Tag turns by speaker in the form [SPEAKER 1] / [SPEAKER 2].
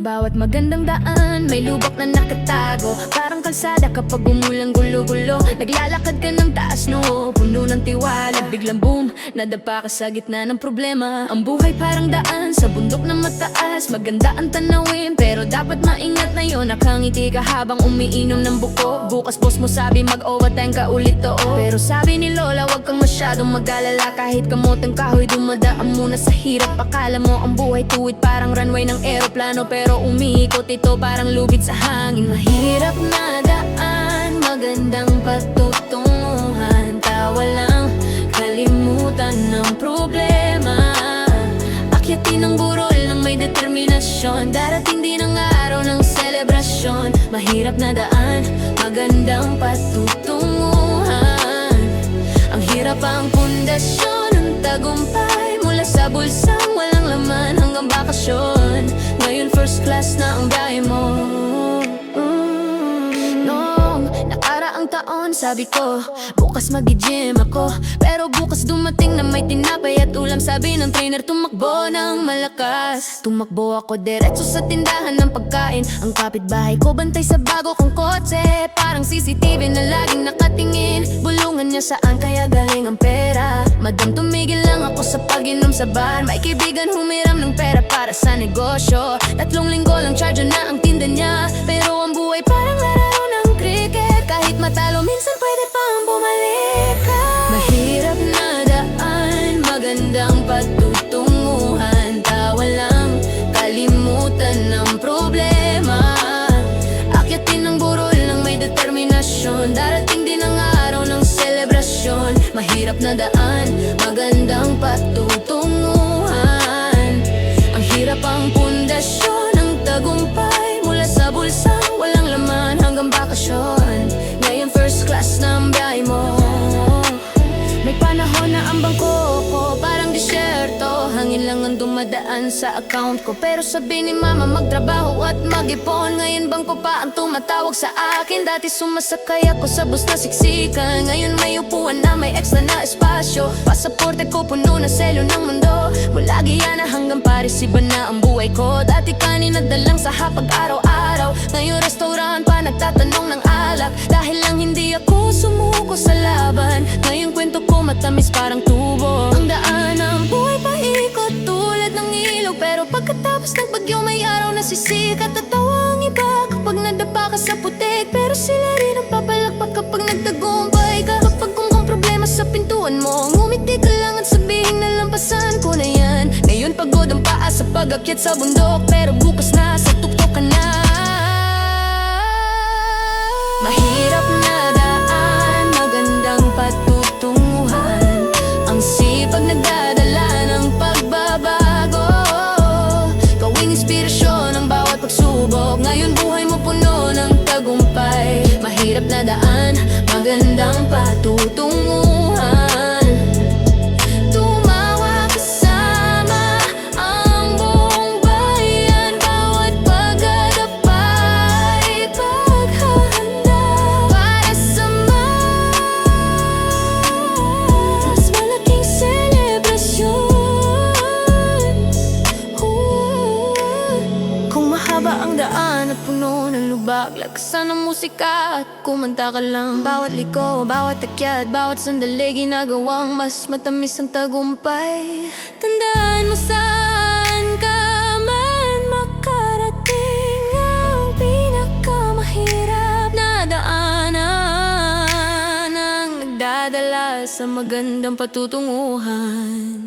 [SPEAKER 1] Bawat magandang daan, may lubak na nakatago. Parang kalsada kapag umulang gulo-gulo. Naglalakad ka ng taas no, puno ng tiwala. Biglang boom, nadapa ka sa gitna ng problema. Ang buhay parang daan sa bundok na mataas. Maganda ang tanawin, pero dapat maingat na yun. Nakangiti ka habang umiinom ng buko. Bukas boss mo sabi mag-overtime ka ulit oo. Pero sabi ni Lola wag kang masyadong mag-alala. Kahit kamotang kahoy dumadaan muna sa hirap. Akala mo ang buhay tuwid parang runway ng eroplano, pero umiikot ito parang lubid sa hangin. Mahirap na daan, magandang patutunguhan. Tawa lang, kalimutan ng problema. Akyatin ang burol ng may determinasyon. Darating din ang araw ng selebrasyon. Mahirap na daan, magandang patutunguhan. Ang hirap ang pundasyon ng tagumpay. Mula sa bulsang walang laman hanggang bakasyon. Ngayon first class na ang biyahe mo. Noong nakaraang taon sabi ko bukas mag-gym ako, pero bukas dumating na may tinapay at ulam. Sabi ng trainer tumakbo ng malakas. Tumakbo ako diretso sa tindahan ng pagkain. Ang kapitbahay ko bantay sa bago kong kotse. Parang CCTV na laging nakatingin. Bulungan niya saan kaya galing ang pera. Madam tumigil lang ako sa pag-inom sa bar. May kaibigan humiram ng pera para sa negosyo. 3 linggo lang charge na ang tinda niya. Pero ang buhay parang lararo ng cricket. Kahit matalo minsan pwede pang bumalik ka. Mahirap na daan, magandang patutunguhan. Tawa lang, kalimutan ng problema. Akyatin ang burol ng may determinasyon. Darating din ang araw ng selebrasyon. Mahirap na daan, magandang patutunguhan. Ang hirap ang pundasyon ng tagumpay. Mula sa bulsang walang laman hanggang bakasyon. Ngayon first class na ang biyahe mo. May panahon na ang bangko ko parang disyerto. Hangin lang ang dumadaan sa account ko. Pero sabi ni mama magtrabaho at mag-ipon. Ngayon bangko pa ang tumatawag sa akin. Dati sumasakay ako sa bus na siksikan. Ngayon may upuan na may extra na espasyo. Pasaporte ko puno na selo ng mundo. Mula Guyana hanggang Paris iba na ang buhay ko. Dati kanina dalang sa hapag araw-araw. Ngayon restaurant pa nagtatanong ng alak. Dahil lang hindi ako sumuko sa laban. Ngayon kwento ko matamis parang tubo. Ang daan ng buhay paikot tulad ng ilog. Pero pagkatapos ng bagyo may araw na sisikat. Tatawa ang iba kapag nadapa ka sa putik. Pero sila rin ang papalakpak kapag nagtagumpay ka. Kapag kung problema sa pintuan mo, ngumiti ka lang at sabihin na lampasan ko na yan. Ngayon pagod ang paa sa pag-akyat sa bundok. Pero bukas na sa tuktok ka na. Mahirap na daan, magandang patutunguhan. Ang sipag nagdadala ng pagbabago. Gawing inspirasyon ang bawat pagsubok. Ngayon buhay mo puno ng tagumpay. Mahirap na daan, magandang patutunguhan. Tumawa kasama ang buong bayan. Bawat pagdadapay, paghahanda para sa mas malaking selebrasyon. Kung mahaba ang daan at puno ng lubak, lagsan ng musika at kumanta ka lang. Bawat liko, bawat akyat, bawat sandali ginagawang mas matamis ang tagumpay. Tandaan mo saan ka man makarating, ang pinakamahirap na daanan ang nagdadala sa magandang patutunguhan.